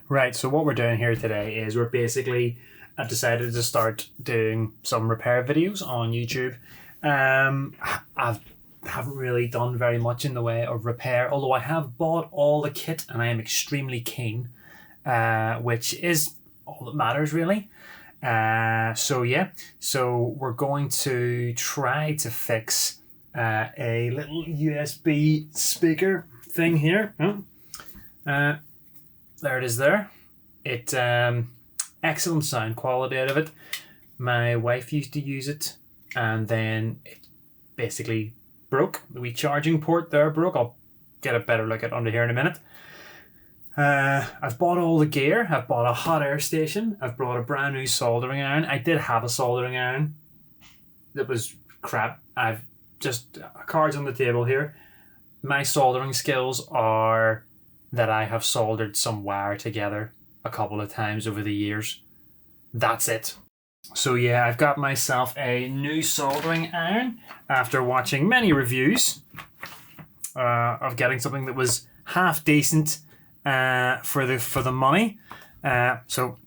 Right, so what we're doing here today is we're basically I've decided to start doing some repair videos on YouTube. Um, I've haven't really done very much in the way of repair, although I have bought all the kit and I am extremely keen, which is all that matters really. So we're going to try to fix a little USB speaker thing here. Uh, there it is there. It excellent sound quality out of it. My wife used to use it, and then it basically broke. The wee charging port there broke. I'll get a better look at under here in a minute. I've bought all the gear. I've bought a hot air station. I've brought a brand new soldering iron. I did have a soldering iron that was crap. I've just cards on the table here. My soldering skills are that I have soldered some wire together a couple of times over the years. That's it. So yeah, I've got myself a new soldering iron after watching many reviews of getting something that was half decent for the money. So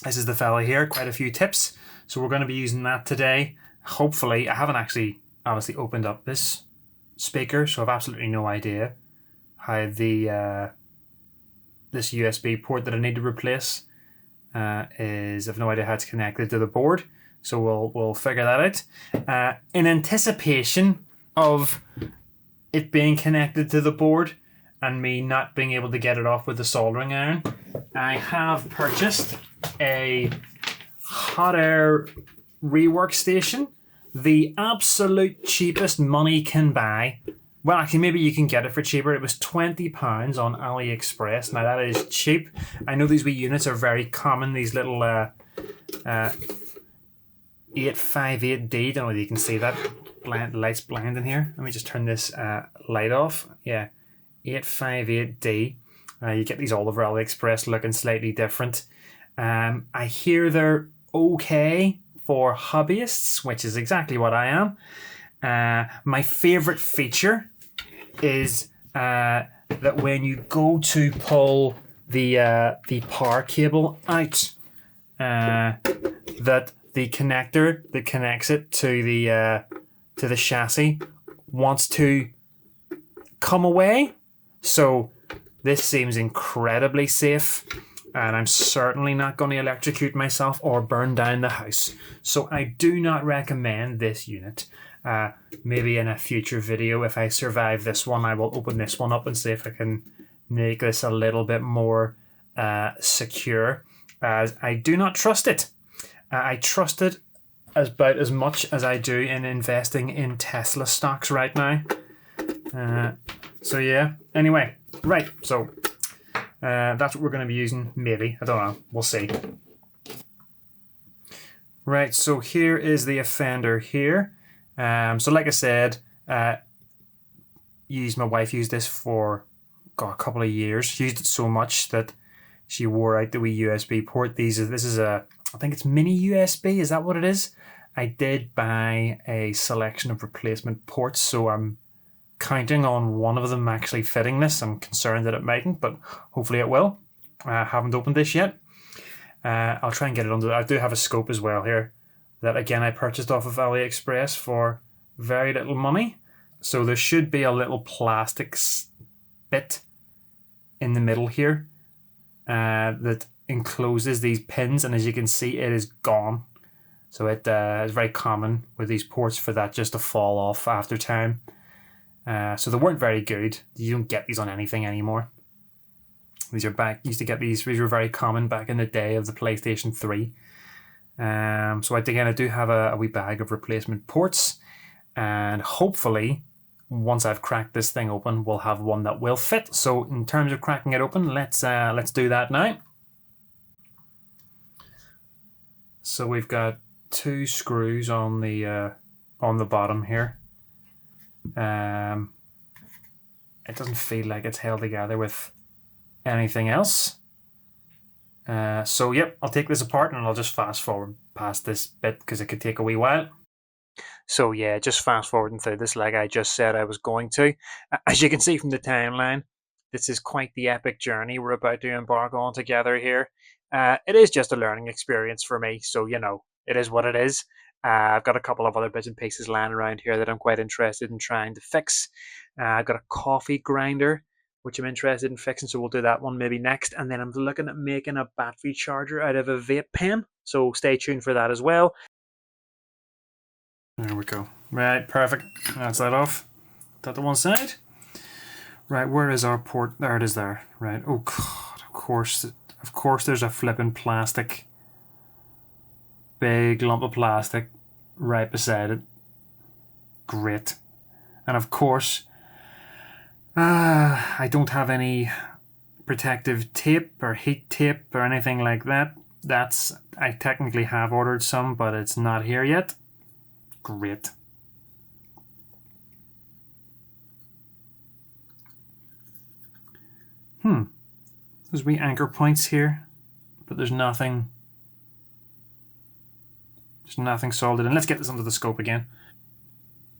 this is the fella here. Quite a few tips. So we're going to be using that today. Hopefully, I haven't actually obviously opened up this speaker, so I've absolutely no idea how the this USB port that I need to replace is. I've no idea how it's connected to the board, so we'll figure that out. In anticipation of it being connected to the board and me not being able to get it off with the soldering iron, I have purchased a hot air rework station, the absolute cheapest money can buy. Well, actually, maybe you can get it for cheaper. It was £20 on AliExpress. Now, that is cheap. I know these wee units are very common. These little 858D. Don't know if you can see that. The light's blind in here. Let me just turn this light off. Yeah, 858D. You get these all over AliExpress looking slightly different. I hear they're okay for hobbyists, which is exactly what I am. My favourite feature is that when you go to pull the power cable out, that the connector that connects it to the chassis wants to come away. So this seems incredibly safe, and I'm certainly not going to electrocute myself or burn down the house. So I do not recommend this unit. Maybe in a future video, if I survive this one, I will open this one up and see if I can make this a little bit more secure, as I do not trust it. I trust it about as much as I do in investing in Tesla stocks right now. So yeah, anyway, right, so that's what we're going to be using, maybe. I don't know, we'll see. Right, so here is the offender here. So like I said, my wife used this for a couple of years. She used it so much that she wore out the wee USB port. This is I think it's mini USB. Is that what it is? I did buy a selection of replacement ports, so I'm counting on one of them actually fitting this. I'm concerned that it mightn't, but hopefully it will. I haven't opened this yet. I'll try and get it under. I do have a scope as well here that, again, I purchased off of AliExpress for very little money. So there should be a little plastic bit in the middle here that encloses these pins, and as you can see, it is gone. So it is very common with these ports for that just to fall off after time. So they weren't very good. You don't get these on anything anymore. These are back. Used to get these. These were very common back in the day of the PlayStation 3. So I do have a wee bag of replacement ports, and hopefully, once I've cracked this thing open, we'll have one that will fit. So in terms of cracking it open, let's do that now. So we've got 2 screws on the bottom here. It doesn't feel like it's held together with anything else. So yep, I'll take this apart and I'll just fast forward past this bit because it could take a wee while. So yeah, just fast forwarding through this like I just said I was going to. As you can see from the timeline, this is quite the epic journey we're about to embark on together here. It is just a learning experience for me, so it is what it is. I've got a couple of other bits and pieces lying around here that I'm quite interested in trying to fix. I've got a coffee grinder, which I'm interested in fixing, so we'll do that one maybe next. And then I'm looking at making a battery charger out of a vape pen, so stay tuned for that as well. There we go. Right, perfect. That's that off. That to one side. Right, where is our port? There it is there. Right, oh god, of course there's a flipping plastic. Big lump of plastic right beside it. Great. And of course, I don't have any protective tape or heat tape or anything like that. I technically have ordered some, but it's not here yet. Great. There's wee anchor points here, but there's nothing soldered in. Let's get this under the scope again.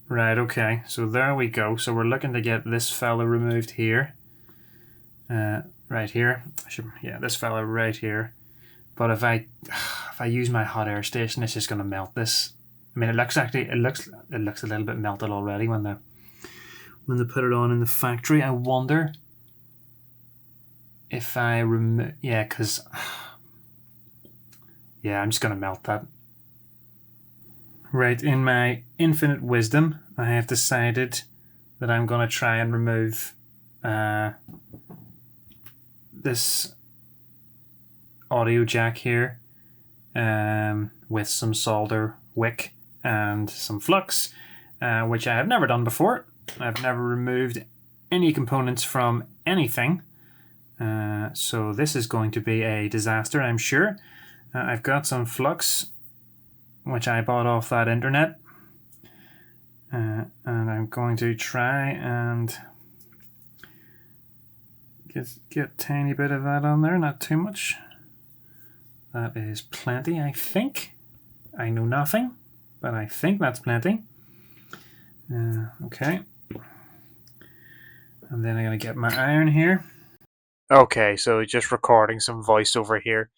Right, okay, so there we go. So we're looking to get this fella removed here. Right here. This fella right here. But if I use my hot air station, it's just gonna melt this. I mean, it looks a little bit melted already when they put it on in the factory. I wonder if I remove, because I'm just gonna melt that. Right, in my infinite wisdom, I have decided that I'm gonna try and remove this audio jack here with some solder wick and some flux, which I have never done before. I've never removed any components from anything, so this is going to be a disaster, I'm sure. I've got some flux which I bought off that internet, and I'm going to try and get a tiny bit of that on there, not too much. That is plenty, I think. I know nothing, but I think that's plenty. Okay. And then I'm going to get my iron here. Okay, so just recording some voiceover here,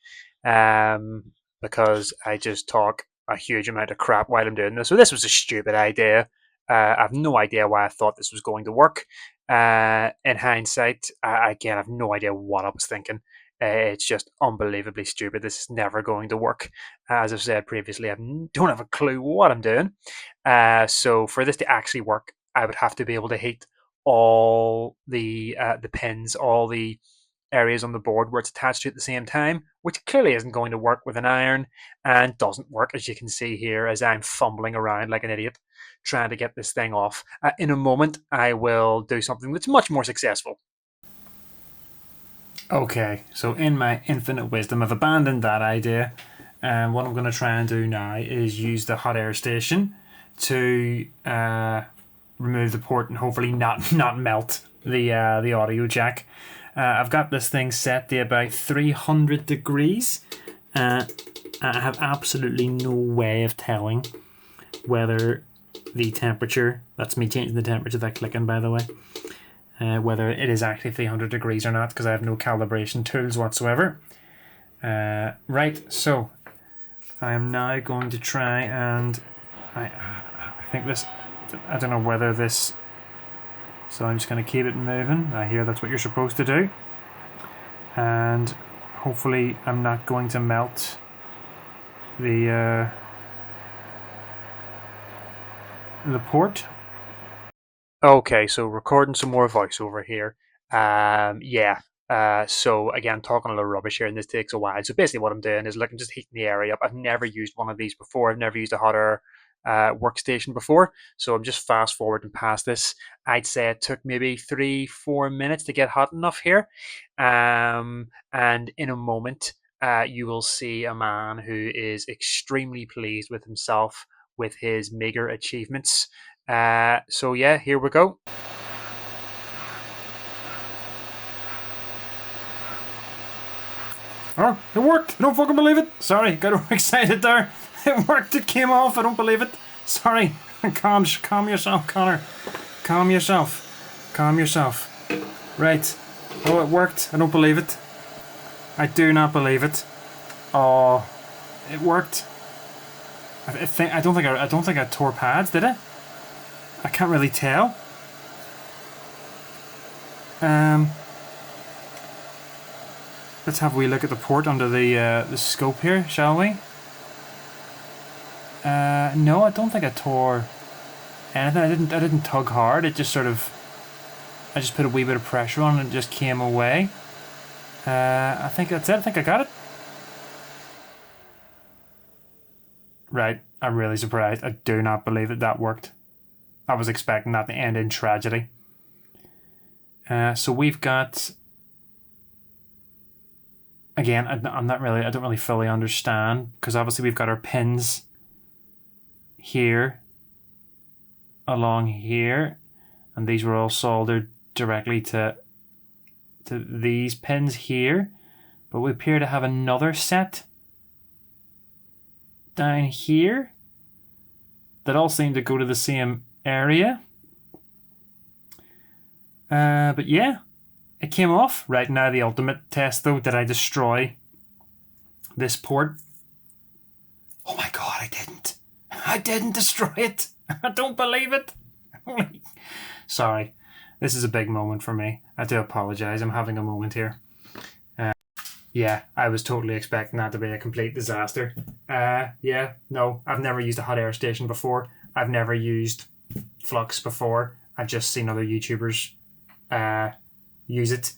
because I just talk a huge amount of crap while I'm doing this. So this was a stupid idea. I have no idea why I thought this was going to work. In hindsight, I have no idea what I was thinking. It's just unbelievably stupid. This is never going to work. As I've said previously, I don't have a clue what I'm doing. So for this to actually work, I would have to be able to heat all the pins, all the areas on the board where it's attached to at the same time, which clearly isn't going to work with an iron and doesn't work, as you can see here, as I'm fumbling around like an idiot trying to get this thing off. In a moment, I will do something that's much more successful. Okay, so in my infinite wisdom, I've abandoned that idea, and what I'm going to try and do now is use the hot air station to remove the port and hopefully not melt the audio jack. I've got this thing set to about 300 degrees. I have absolutely no way of telling whether the temperature, that's me changing the temperature, that clicking by the way, whether it is actually 300 degrees or not, because I have no calibration tools whatsoever. Right, so I am now going to try and I think this, I don't know whether this, so I'm just going to keep it moving. I hear that's what you're supposed to do, and hopefully I'm not going to melt the port. Okay, so recording some more voiceover here. So again, talking a little rubbish here, and this takes a while. So basically what I'm doing is, look, I'm just heating the area up. I've never used one of these before. I've never used a hot air workstation before. So I'm just fast forwarding past this. I'd say it took maybe 3-4 minutes to get hot enough here. And in a moment, you will see a man who is extremely pleased with himself, with his meager achievements. So yeah, here we go. Oh, it worked! I don't fucking believe it! Sorry, got excited there. It worked, it came off, I don't believe it. Sorry. Calm yourself, Connor. Calm yourself. Right. Oh, it worked. I don't believe it. I do not believe it. Oh, it worked. I don't think I tore pads, did it? I can't really tell. Let's have a wee look at the port under the scope here, shall we? No, I don't think I tore anything. I didn't tug hard. It just sort of, I just put a wee bit of pressure on and it just came away. I think that's it. I think I got it. Right, I'm really surprised. I do not believe that worked. I was expecting that to end in tragedy. So we've got, again, I don't really fully understand, because obviously we've got our pins here, along here, and these were all soldered directly to these pins here, but we appear to have another set down here that all seem to go to the same area. But yeah, it came off. Right, now the ultimate test though, did I destroy this port? Oh my god, I didn't. I didn't destroy it. I don't believe it. Sorry, this is a big moment for me. I do apologise, I'm having a moment here. Yeah, I was totally expecting that to be a complete disaster. Yeah, no, I've never used a hot air station before. I've never used flux before. I've just seen other YouTubers use it.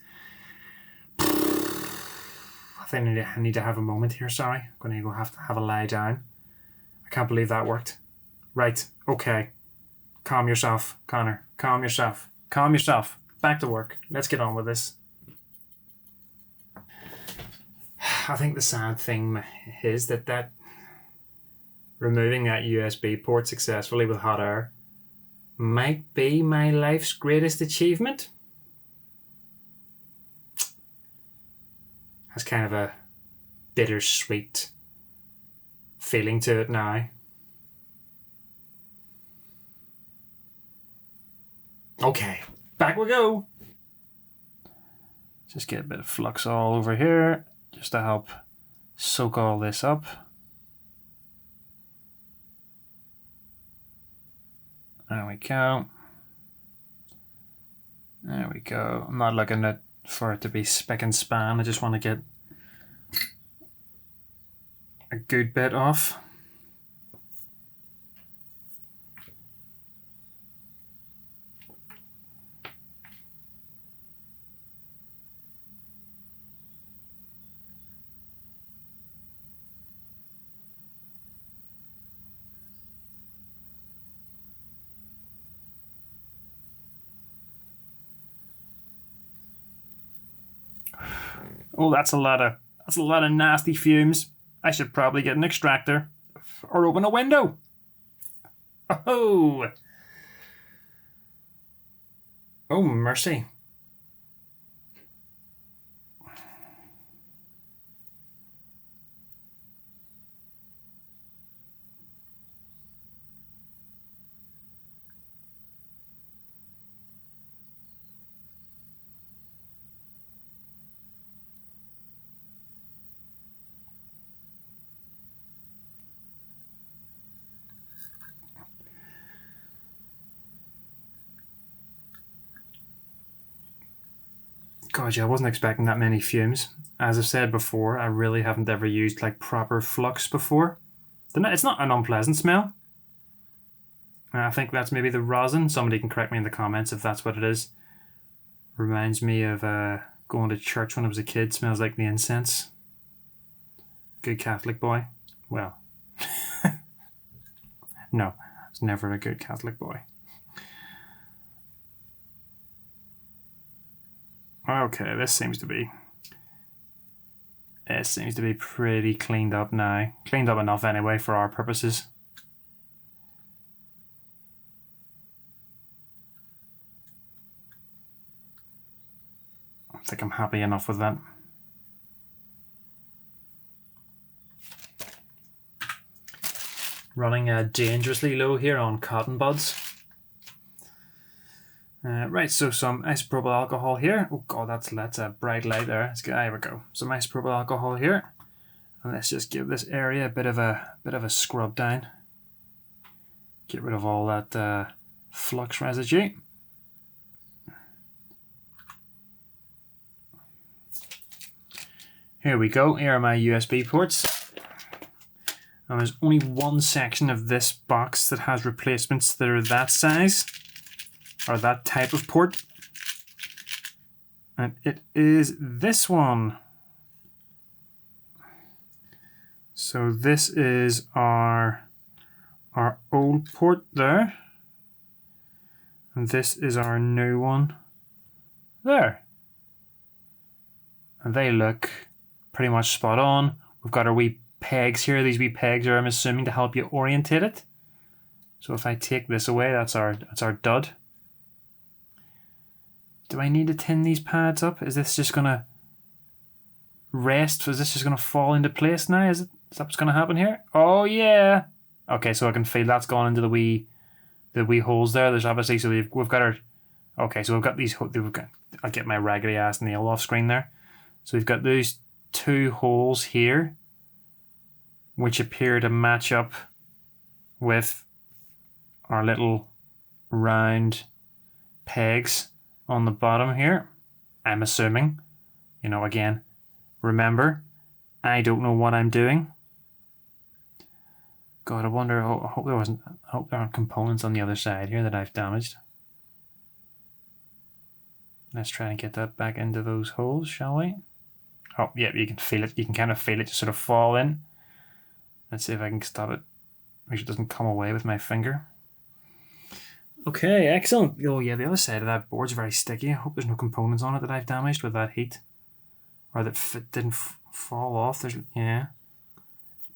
I think I need to have a moment here, sorry. I'm going to go have to have a lie down. I can't believe that worked. Right, okay. Calm yourself, Connor. Calm yourself. Calm yourself. Back to work. Let's get on with this. I think the sad thing is that removing that USB port successfully with hot air might be my life's greatest achievement. Has kind of a bittersweet feeling to it now. Okay, back we go. Just get a bit of flux all over here, just to help soak all this up. There we go. There we go. I'm not looking for it to be spick and span. I just want to get a good bit off. Oh, that's a lot of nasty fumes. I should probably get an extractor or open a window. Oh. Oh, mercy. God, yeah, I wasn't expecting that many fumes. As I've said before, I really haven't ever used like proper flux before. It's not an unpleasant smell. I think that's maybe the rosin. Somebody can correct me in the comments if that's what it is. Reminds me of going to church when I was a kid. Smells like the incense. Good Catholic boy. Well, no, I was never a good Catholic boy. Okay, this seems to be pretty cleaned up now. Cleaned up enough anyway for our purposes. I think I'm happy enough with that. Running dangerously low here on cotton buds. Right, so some isopropyl alcohol here. Oh god, that's a bright light there. There we go. Some isopropyl alcohol here, and let's just give this area a bit of a scrub down. Get rid of all that flux residue. Here we go. Here are my USB ports. And there's only one section of this box that has replacements that are that size, or that type of port. And it is this one. So this is our old port there. And this is our new one there. And they look pretty much spot on. We've got our wee pegs here. These wee pegs are, I'm assuming, to help you orientate it. So if I take this away, that's our dud. Do I need to tin these pads up? Is this just gonna rest? Is this just gonna fall into place now? Is that what's gonna happen here? Oh yeah. Okay, so I can feel that's gone into the wee holes there. There's obviously, so we've got our, okay, so we've got these, I'll get my raggedy ass nail off screen there. So we've got those two holes here, which appear to match up with our little round pegs on the bottom here. I'm assuming, again, remember, I don't know what I'm doing. God, I wonder, I hope there aren't components on the other side here that I've damaged. Let's try and get that back into those holes, shall we? Oh, yeah, you can feel it. You can kind of feel it just sort of fall in. Let's see if I can stop it. Make sure it doesn't come away with my finger. Okay, excellent. Oh yeah, the other side of that board's very sticky. I hope there's no components on it that I've damaged with that heat. Or that didn't fall off. There's, yeah,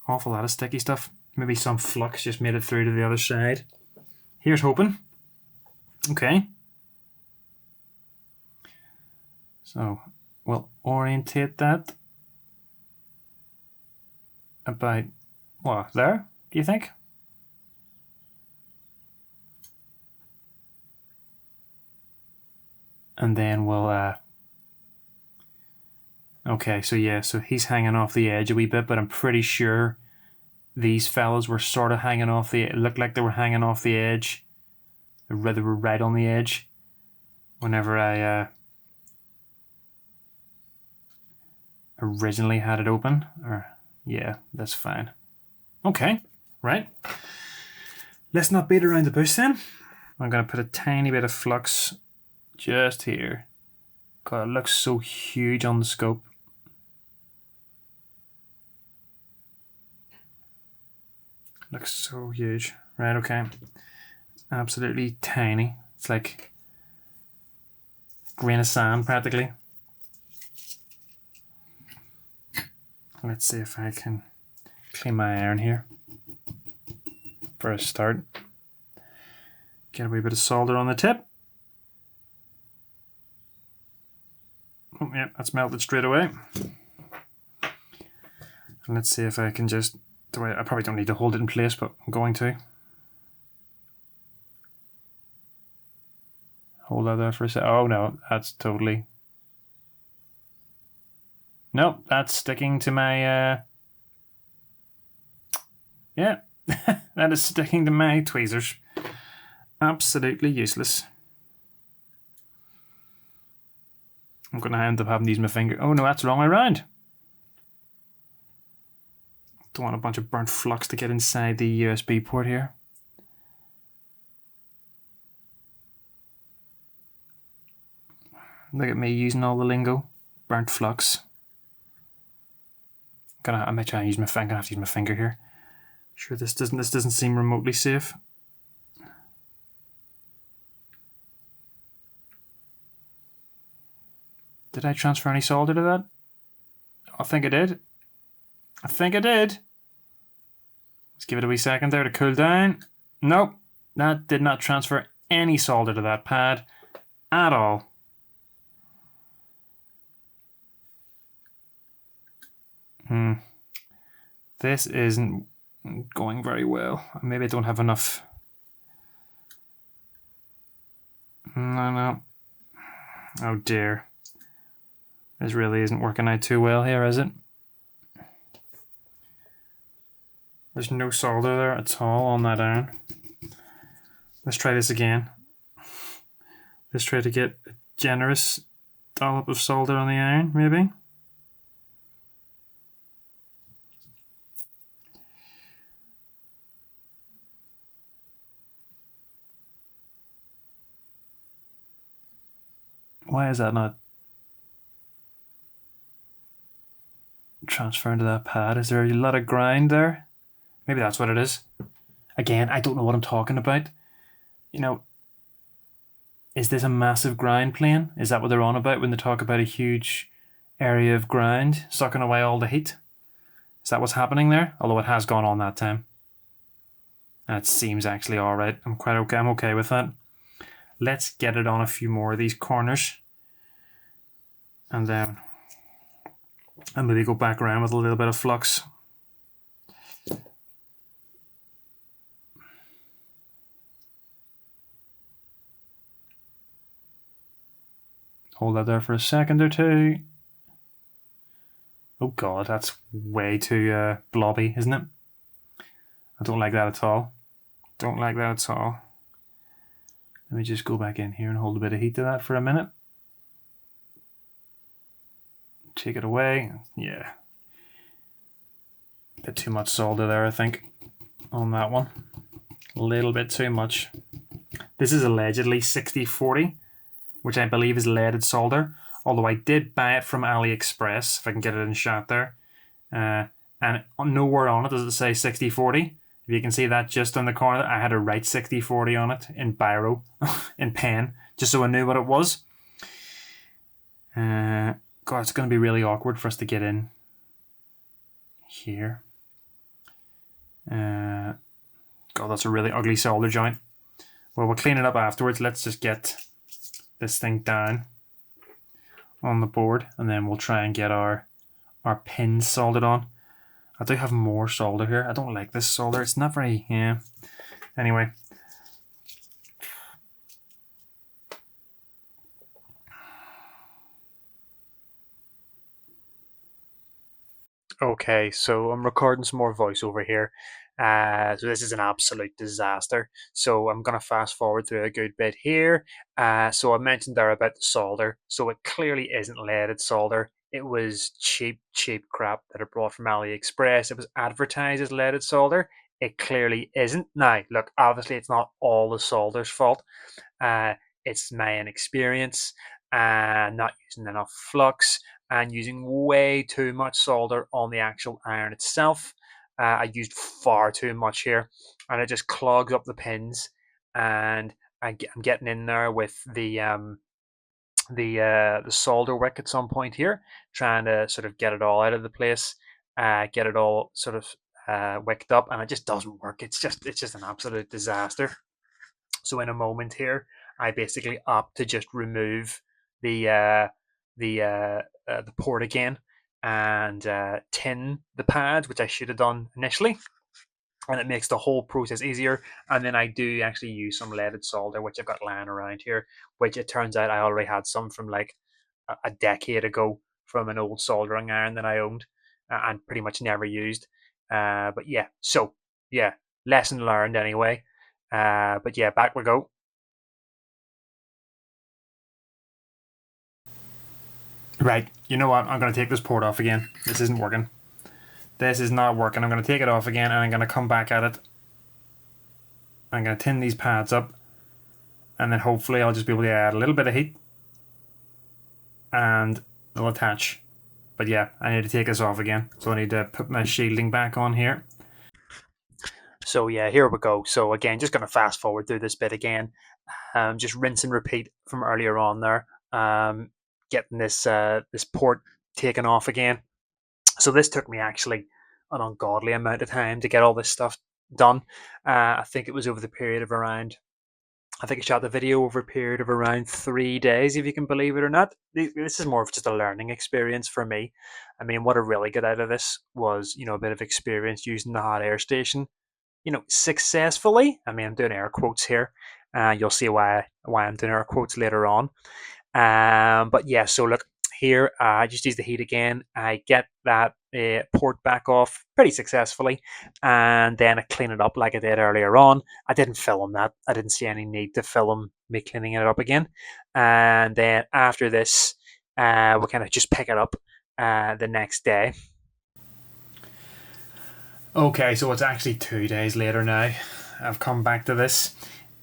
awful lot of sticky stuff. Maybe some flux just made it through to the other side. Here's hoping. Okay. So we'll orientate that about, what, there, do you think? And then we'll, okay, so yeah, so he's hanging off the edge a wee bit, but I'm pretty sure these fellas were sort of hanging off it looked like they were hanging off the edge. They were right on the edge whenever I originally had it open. Or yeah, that's fine. Okay, right. Let's not beat around the bush then. I'm going to put a tiny bit of flux just here. God, it looks so huge on the scope. Looks so huge. Right, okay. Absolutely tiny. It's like a grain of sand practically. Let's see if I can clean my iron here for a start. Get a wee bit of solder on the tip. Oh yeah, that's melted straight away. And let's see if I can just, I probably don't need to hold it in place, but I'm going to. Hold that there for a sec. Oh no, that's totally... Nope, that's sticking to my... Yeah, that is sticking to my tweezers. Absolutely useless. I'm going to end up having to use my finger. Oh no, that's the wrong way around. Don't want a bunch of burnt flux to get inside the USB port here. Look at me using all the lingo. Burnt flux. I might try and use my finger. I'm gonna have to use my finger here. Sure, this doesn't seem remotely safe. Did I transfer any solder to that? I think I did. I think I did. Let's give it a wee second there to cool down. Nope, that did not transfer any solder to that pad at all. This isn't going very well. Maybe I don't have enough. No. Oh dear. This really isn't working out too well here, is it? There's no solder there at all on that iron. Let's try this again. Let's try to get a generous dollop of solder on the iron, maybe. Why is that not transferring to that pad? Is there a lot of grind there? Maybe that's what it is. Again, I don't know what I'm talking about. You know, is this a massive grind plane? Is that what they're on about when they talk about a huge area of grind sucking away all the heat? Is that what's happening there? Although it has gone on that time. That seems actually alright. I'm quite okay. I'm okay with that. Let's get it on a few more of these corners. And then and maybe go back around with a little bit of flux. Hold that there for a second or two. Oh god, that's way too blobby, isn't it? I don't like that at all. Don't like that at all. Let me just go back in here and hold a bit of heat to that for a minute. Take it away. Yeah. A bit too much solder there, I think, on that one. A little bit too much. This is allegedly 6040, which I believe is leaded solder, although I did buy it from AliExpress, if I can get it in shot there. And nowhere on it does it say 6040. If you can see that just on the corner, I had to write 6040 on it in biro, in pen, just so I knew what it was. God, it's going to be really awkward for us to get in here. God, that's a really ugly solder joint. Well, we'll clean it up afterwards. Let's just get this thing down on the board, and then we'll try and get our pins soldered on. I do have more solder here. I don't like this solder. It's not very, yeah. Anyway. Okay, so I'm recording some more voiceover here. So this is an absolute disaster. So I'm going to fast forward through a good bit here. So I mentioned there about the solder. So it clearly isn't leaded solder. It was cheap crap that I brought from AliExpress. It was advertised as leaded solder. It clearly isn't. Now, look, obviously it's not all the solder's fault. It's my inexperience and not using enough flux and using way too much solder on the actual iron itself. I used far too much here, and it just clogs up the pins. And I'm getting in there with the solder wick at some point here, trying to sort of get it all out of the place, get it all sort of wicked up, and it just doesn't work. It's just an absolute disaster. So in a moment here, I basically opt to just remove the port again and tin the pads, which I should have done initially. And it makes the whole process easier. And then I do actually use some leaded solder, which I've got lying around here, which it turns out I already had some from like a decade ago from an old soldering iron that I owned and pretty much never used. But yeah, so yeah, lesson learned anyway. But yeah, back we go. Right, you know what? I'm going to take this port off again. This isn't working. This is not working. I'm going to take it off again and I'm going to come back at it. I'm going to tin these pads up and then hopefully I'll just be able to add a little bit of heat and they'll attach. But yeah, I need to take this off again. So I need to put my shielding back on here. So yeah, here we go. So again, just going to fast forward through this bit again. Just rinse and repeat from earlier on there. Getting this port taken off again. So this took me actually an ungodly amount of time to get all this stuff done. I think it was over the period of around, I think I shot the video over a period of around 3 days, if you can believe it or not. This is more of just a learning experience for me. I mean, what I really got out of this was, a bit of experience using the hot air station, successfully. I mean, I'm doing air quotes here. You'll see why I'm doing air quotes later on. But yeah, so look here, I just use the heat again. I get that port back off pretty successfully, and then I clean it up like I did earlier on. I didn't film that. I didn't see any need to film me cleaning it up again. And then after this, we kind of just pick it up the next day. Okay, so it's actually 2 days later now. I've come back to this,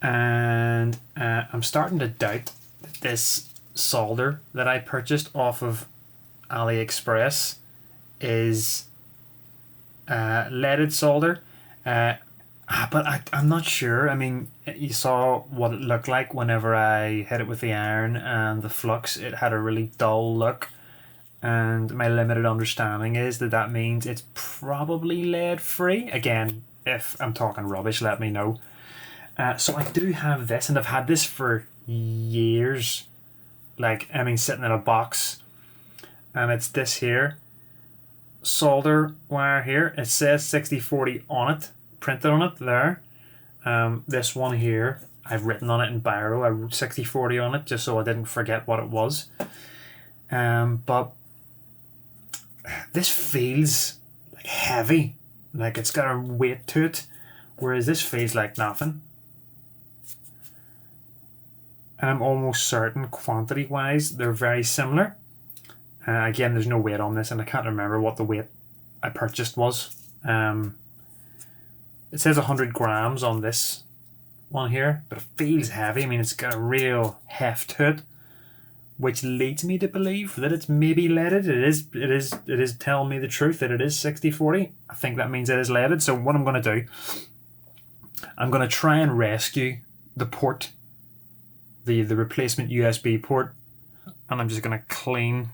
and I'm starting to doubt that this solder that I purchased off of AliExpress is leaded solder. But I'm not sure. I mean, you saw what it looked like whenever I hit it with the iron and the flux. It had a really dull look. And my limited understanding is that that means it's probably lead free. Again, if I'm talking rubbish, let me know. So I do have this, and I've had this for years. Like, I mean, sitting in a box. And it's this here solder wire here. It says 6040 on it, printed on it there. This one here, I've written on it in Biro. I wrote 6040 on it just so I didn't forget what it was. But this feels like heavy, like it's got a weight to it, whereas this feels like nothing. And I'm almost certain quantity wise they're very similar. Again, there's no weight on this, and I can't remember what the weight I purchased was. It says 100 grams on this one here, but it feels heavy. I mean, it's got a real heft to it, which leads me to believe that it's maybe leaded. It is telling me the truth that it is 6040. I think that means it is leaded. So what I'm going to do, I'm going to try and rescue the port, the replacement USB port, and I'm just going to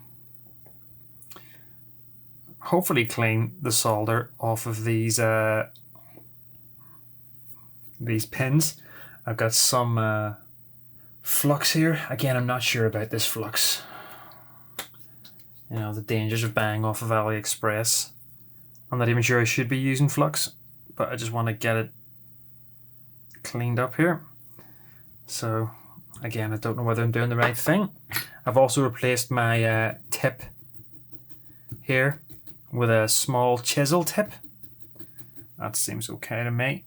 hopefully clean the solder off of these pins. I've got some flux here. Again, I'm not sure about this flux. You know, the dangers of buying off of AliExpress. I'm not even sure I should be using flux, but I just want to get it cleaned up here. So again, I don't know whether I'm doing the right thing. I've also replaced my tip here with a small chisel tip. That seems okay to me.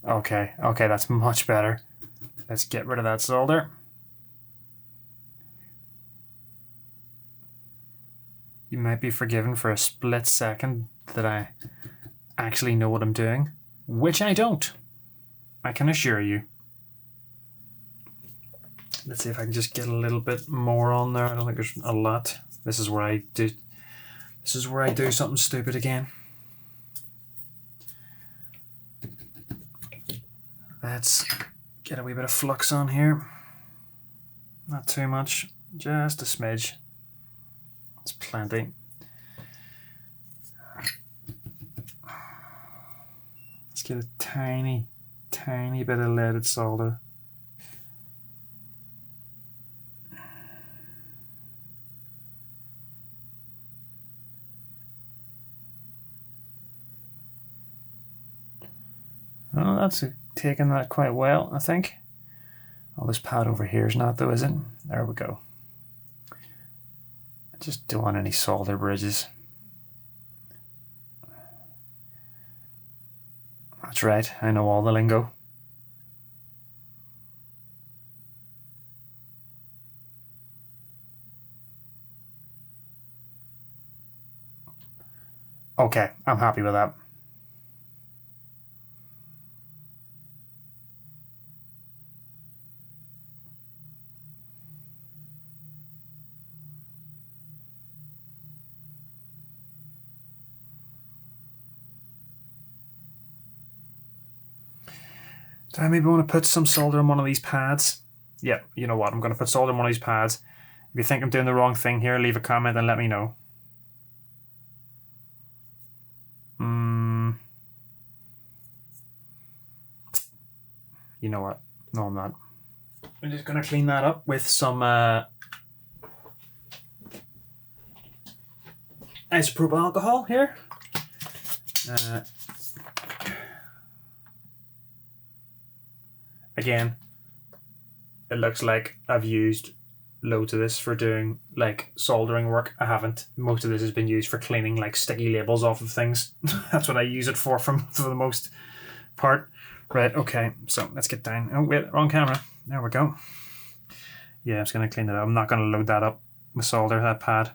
Okay, that's much better. Let's get rid of that solder. You might be forgiven for a split second that I actually know what I'm doing, which I don't. I can assure you. Let's see if I can just get a little bit more on there. I don't think there's a lot. This is where I do something stupid again. Let's get a wee bit of flux on here. Not too much, just a smidge. It's plenty. Let's get a tiny bit of leaded solder. Oh, that's taking that quite well, I think. Oh, this pad over here is not though, is it? There we go. I just don't want any solder bridges. That's right, I know all the lingo. Okay, I'm happy with that. Do I maybe want to put some solder on one of these pads? Yeah, you know what? I'm going to put solder on one of these pads. If you think I'm doing the wrong thing here, leave a comment and let me know. You know what? No, I'm not. I'm just going to clean that up with some isopropyl alcohol here. Again, it looks like I've used loads of this for doing like soldering work. I haven't. Most of this has been used for cleaning like sticky labels off of things. That's what I use it for the most part. Right, okay, so let's get down. Oh wait, wrong camera. There we go. Yeah, I'm just going to clean it up. I'm not going to load that up with solder, that pad.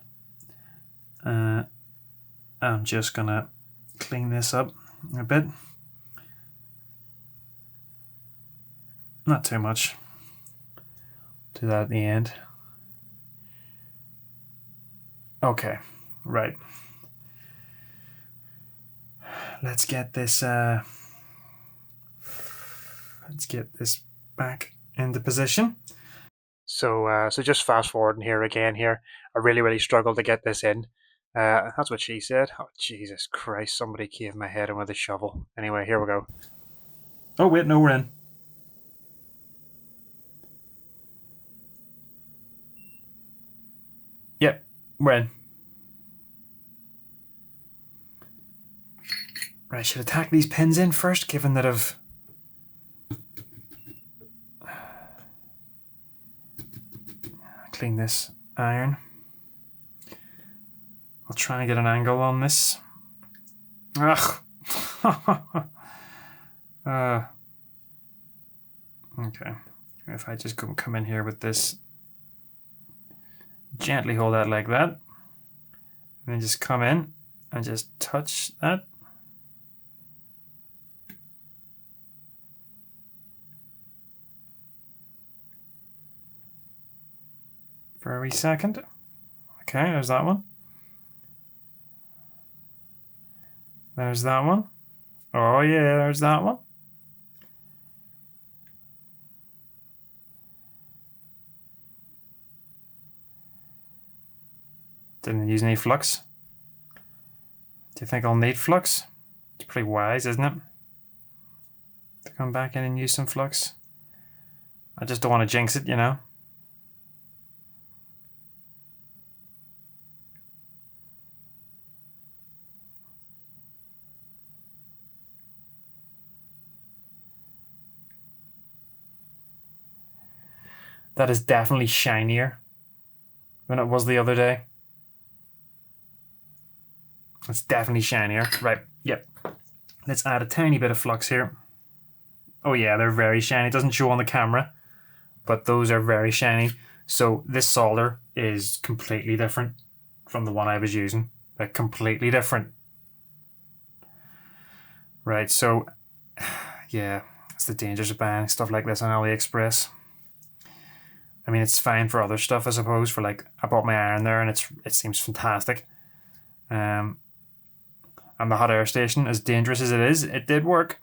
I'm just going to clean this up a bit. Not too much. Do that at the end. Okay, right. Let's get this back into position. So just fast forwarding here again here. I really struggled to get this in. That's what she said. Oh, Jesus Christ, somebody caved my head in with a shovel. Anyway, here we go. Oh, wait, no, we're in. Yep, we're in. Right, I should have tacked these pins in first, given that I've... clean this iron. I'll try and get an angle on this. Ugh. Okay. If I just come in here with this, gently hold that like that, and then just come in and just touch that. For a wee second. Okay, there's that one. There's that one. Oh yeah, there's that one. Didn't use any flux. Do you think I'll need flux? It's pretty wise, isn't it? To come back in and use some flux. I just don't want to jinx it, you know. That is definitely shinier than it was the other day. It's definitely shinier. Right, yep. Let's add a tiny bit of flux here. Oh yeah, they're very shiny. It doesn't show on the camera, but those are very shiny. So this solder is completely different from the one I was using. Like completely different. Right, so yeah, it's the dangers of buying stuff like this on AliExpress. I mean, it's fine for other stuff, I suppose. For like, I bought my iron there, and it seems fantastic. And the hot air station, as dangerous as it is, it did work.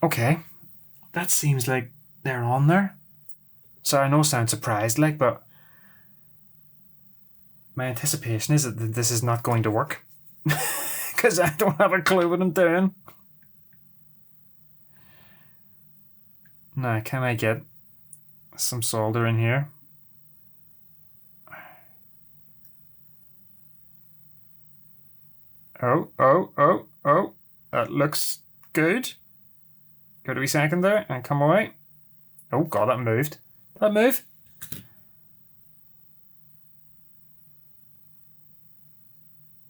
Okay, that seems like they're on there. So I know I sound surprised, like, but my anticipation is that this is not going to work. Because I don't have a clue what I'm doing. Now, can I get some solder in here? Oh. That looks good. Give it a wee second there and come away. Oh god, that moved. Did that move?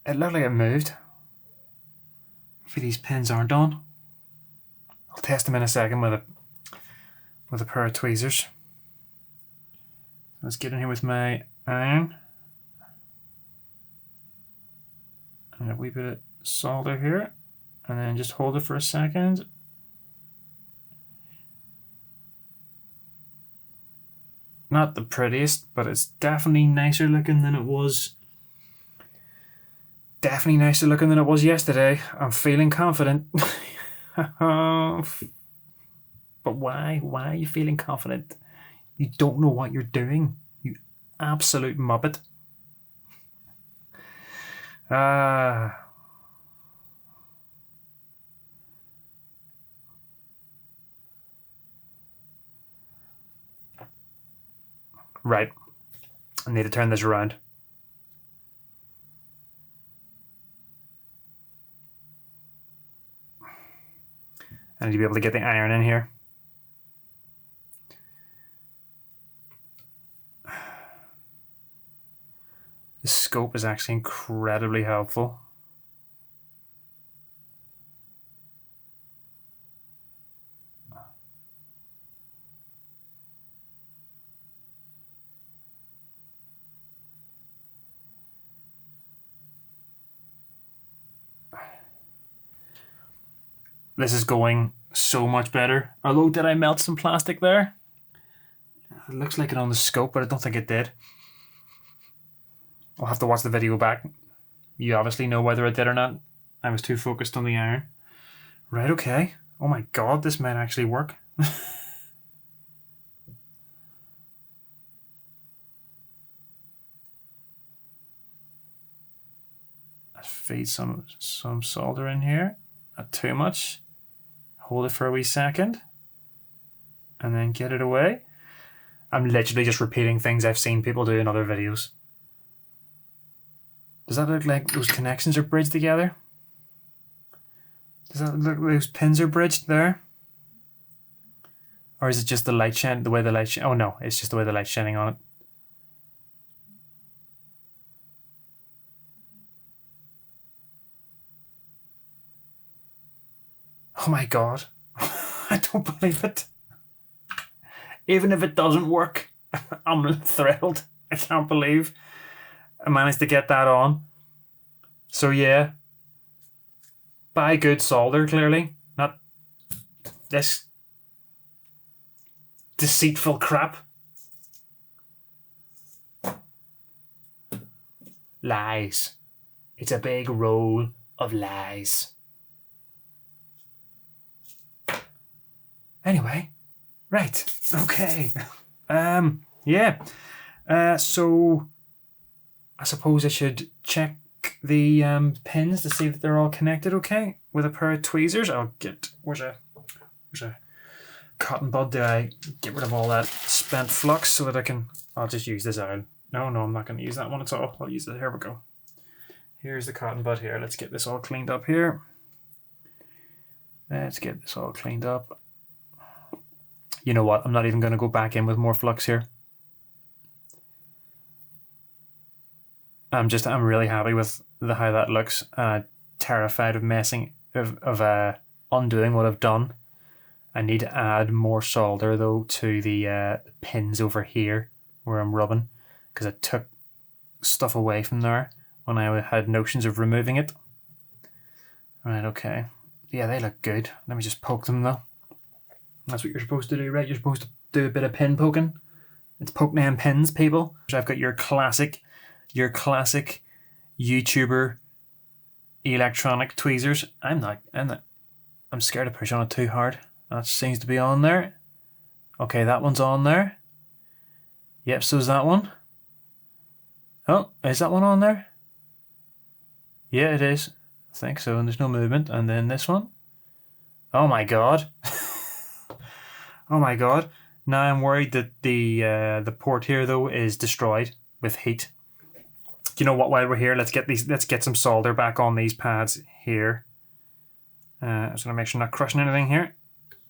It looked like it moved. Maybe these pins aren't on. I'll test them in a second with a pair of tweezers. Let's get in here with my iron. And a wee bit of solder here. And then just hold it for a second. Not the prettiest, but it's definitely nicer looking than it was. Definitely nicer looking than it was yesterday. I'm feeling confident. But why? Why are you feeling confident? You don't know what you're doing. You absolute muppet. Ah. Right. I need to turn this around. I need to be able to get the iron in here. The scope is actually incredibly helpful. This is going so much better. Although, did I melt some plastic there? It looks like it on the scope, but I don't think it did. I'll have to watch the video back. You obviously know whether it did or not. I was too focused on the iron. Right, okay. Oh my god, this might actually work. Let's feed some solder in here. Not too much. Hold it for a wee second. And then get it away. I'm literally just repeating things I've seen people do in other videos. Does that look like those connections are bridged together? Does that look like those pins are bridged there? Or is it just the light shine, the way the light oh no, it's just the way the light's shining on it. Oh my god. I don't believe it. Even if it doesn't work, I'm thrilled. I can't believe I managed to get that on. So yeah, buy good solder, clearly. Not this deceitful crap. Lies. It's a big roll of lies. Anyway, right, okay. Yeah. So I suppose I should check the pins to see that they're all connected okay with a pair of tweezers. I'll get where's a cotton bud. Do I get rid of all that spent flux so that I can I'll just use this iron. No, I'm not gonna use that one at all. I'll use it. Here we go. Here's the cotton bud here. Let's get this all cleaned up here. Let's get this all cleaned up. You know what? I'm not even going to go back in with more flux here. I'm really happy with how that looks. Terrified of undoing what I've done. I need to add more solder though to the pins over here where I'm rubbing, because I took stuff away from there when I had notions of removing it. Right, okay. Yeah, they look good. Let me just poke them though. That's what you're supposed to do, right? You're supposed to do a bit of pin poking. It's poking them pins, people. I've got your classic YouTuber electronic tweezers. I'm scared to push on it too hard. That seems to be on there. Okay, that one's on there. Yep, so's that one. Oh, is that one on there? Yeah, it is. I think so, and there's no movement. And then this one. Oh my god. Oh my god. Now I'm worried that the port here though is destroyed with heat. Do you know what, while we're here, let's get some solder back on these pads here. I'm just gonna make sure I'm not crushing anything here.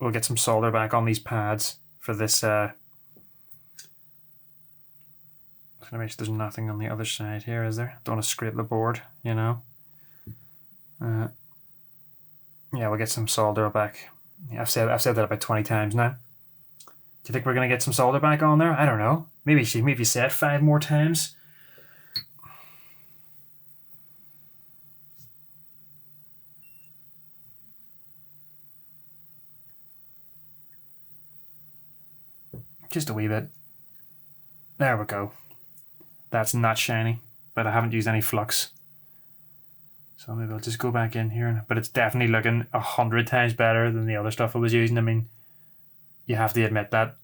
We'll get some solder back on these pads for this just gonna make sure there's nothing on the other side here, is there? Don't want to scrape the board, you know. Yeah, we'll get some solder back. Yeah, I've said that about 20 times now. Do you think we're gonna get some solder back on there? I don't know. Maybe say it 5 more times. Just a wee bit. There we go. That's not shiny, but I haven't used any flux. So maybe I'll just go back in here. But it's definitely looking 100 times better than the other stuff I was using. I mean, You have to admit that.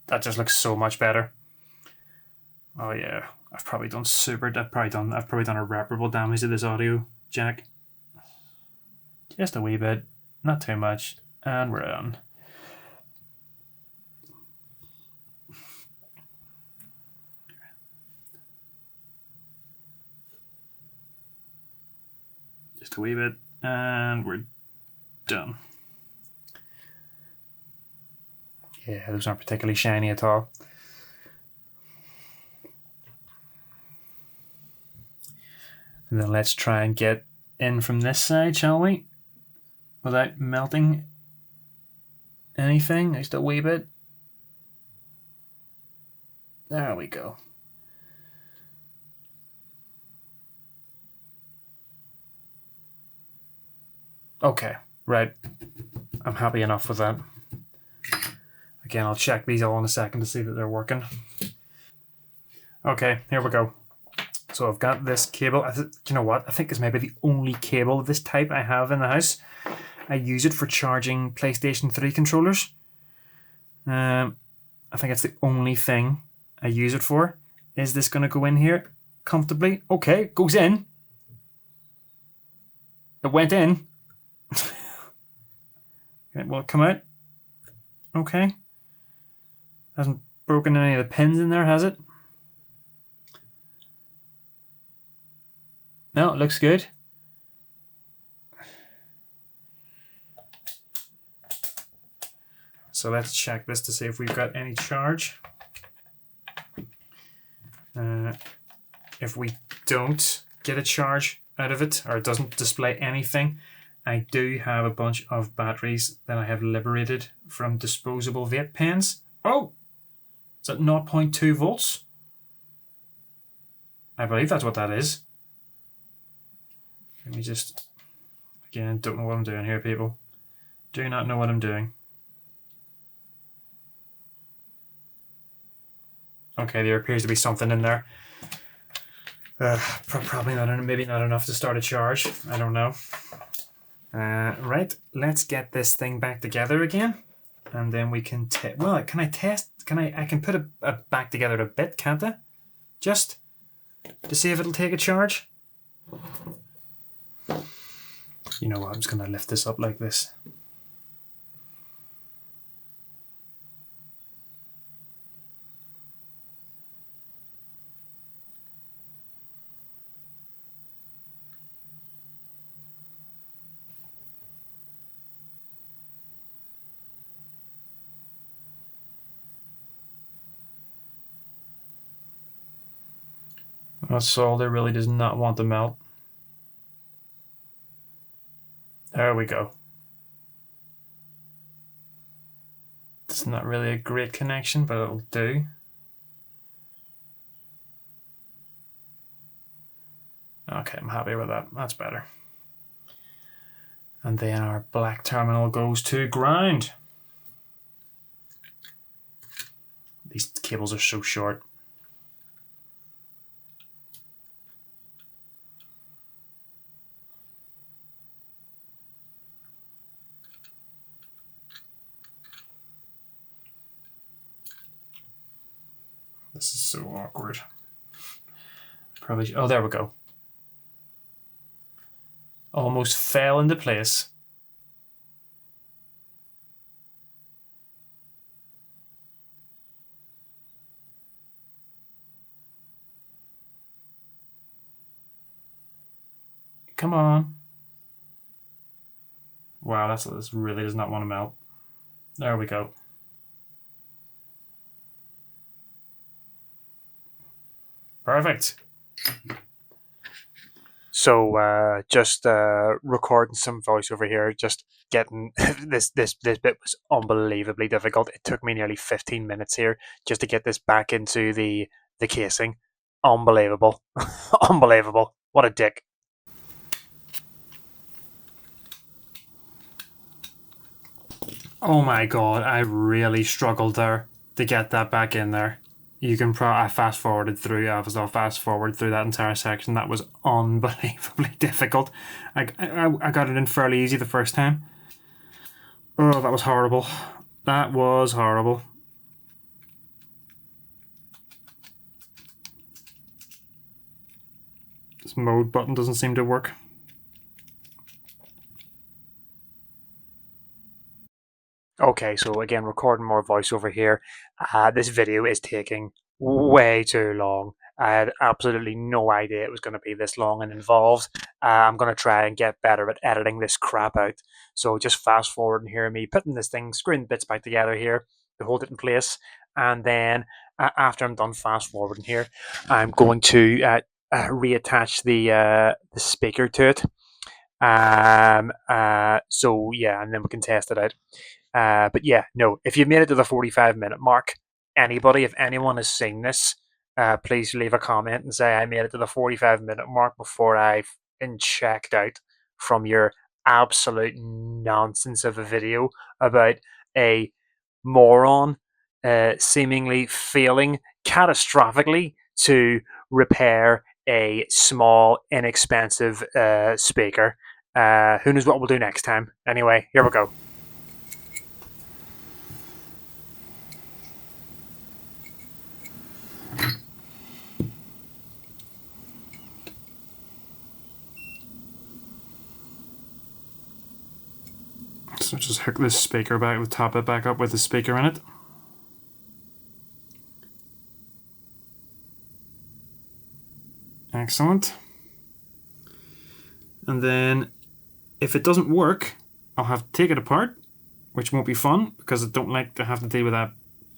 That just looks so much better. Oh yeah, I've probably done irreparable damage to this audio jack. Just a wee bit, not too much, and we're done. Just a wee bit, and we're done. Yeah, those aren't particularly shiny at all. And then let's try and get in from this side, shall we? Without melting anything, just a wee bit. There we go. Okay, right. I'm happy enough with that. Again, I'll check these all in a second to see that they're working. Okay, here we go. So I've got this cable. You know what? I think it's maybe the only cable of this type I have in the house. I use it for charging PlayStation 3 controllers. I think it's the only thing I use it for. Is this going to go in here comfortably? Okay, goes in. It went in. Okay, will it come out? Okay. Hasn't broken any of the pins in there, has it? No, it looks good. So let's check this to see if we've got any charge. If we don't get a charge out of it, or it doesn't display anything, I do have a bunch of batteries that I have liberated from disposable vape pens. Oh! Is that 0.2 volts? I believe that's what that is. Let me just... Again, don't know what I'm doing here, people. Do not know what I'm doing. Okay, there appears to be something in there. Probably not, maybe not enough to start a charge. I don't know. Right, let's get this thing back together again, and then we can well, can I test? I can put it back together a bit, can't I? Just to see if it'll take a charge. You know what? I'm just gonna lift this up like this. That solder really does not want to melt. There we go. It's not really a great connection, but it'll do. Okay, I'm happy with that. That's better. And then our black terminal goes to ground. These cables are so short. This is so awkward. Probably. Oh, there we go. Almost fell into place. Come on. Wow, this really does not want to melt. There we go. Perfect. So just recording some voiceover here, just getting this bit was unbelievably difficult. It took me nearly 15 minutes here just to get this back into the casing. Unbelievable. Unbelievable. What a dick. Oh my god, I really struggled there to get that back in there. You can I fast forwarded through. I fast forward through that entire section. That was unbelievably difficult. I got it in fairly easy the first time, Oh, that was horrible. That was horrible. This mode button doesn't seem to work. Okay, so again, recording more voiceover here. This video is taking way too long. I had absolutely no idea it was going to be this long and involved. I'm going to try and get better at editing this crap out. So just fast forward and hear me putting this thing, screwing bits back together here to hold it in place. And then after I'm done fast forwarding here, I'm going to reattach the speaker to it. So yeah, and then we can test it out. But yeah, no, if you've made it to the 45-minute mark, if anyone has seen this, please leave a comment and say I made it to the 45-minute mark before I've been checked out from your absolute nonsense of a video about a moron seemingly failing catastrophically to repair a small, inexpensive speaker. Who knows what we'll do next time? Anyway, here we go. So just hook this speaker back, top it back up with the speaker in it. Excellent. And then if it doesn't work, I'll have to take it apart, which won't be fun because I don't like to have to deal with that.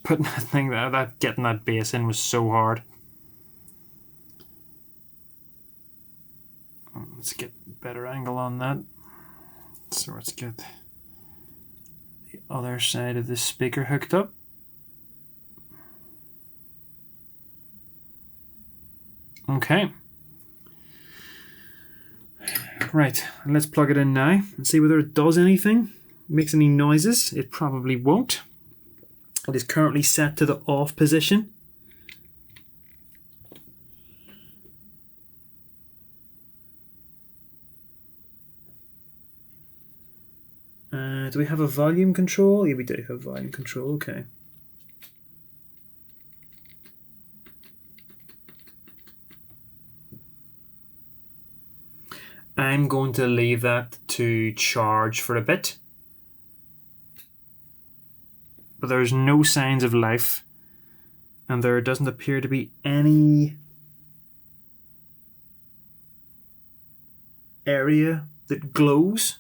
Putting that thing, that getting that bass in was so hard. Let's get a better angle on that. So let's get the other side of this speaker hooked up. Okay. Right, let's plug it in now and see whether it does anything. Makes any noises. It probably won't. It is currently set to the off position. Do we have a volume control? Yeah, we do have volume control. Okay. I'm going to leave that to charge for a bit. But there's no signs of life, and there doesn't appear to be any area that glows.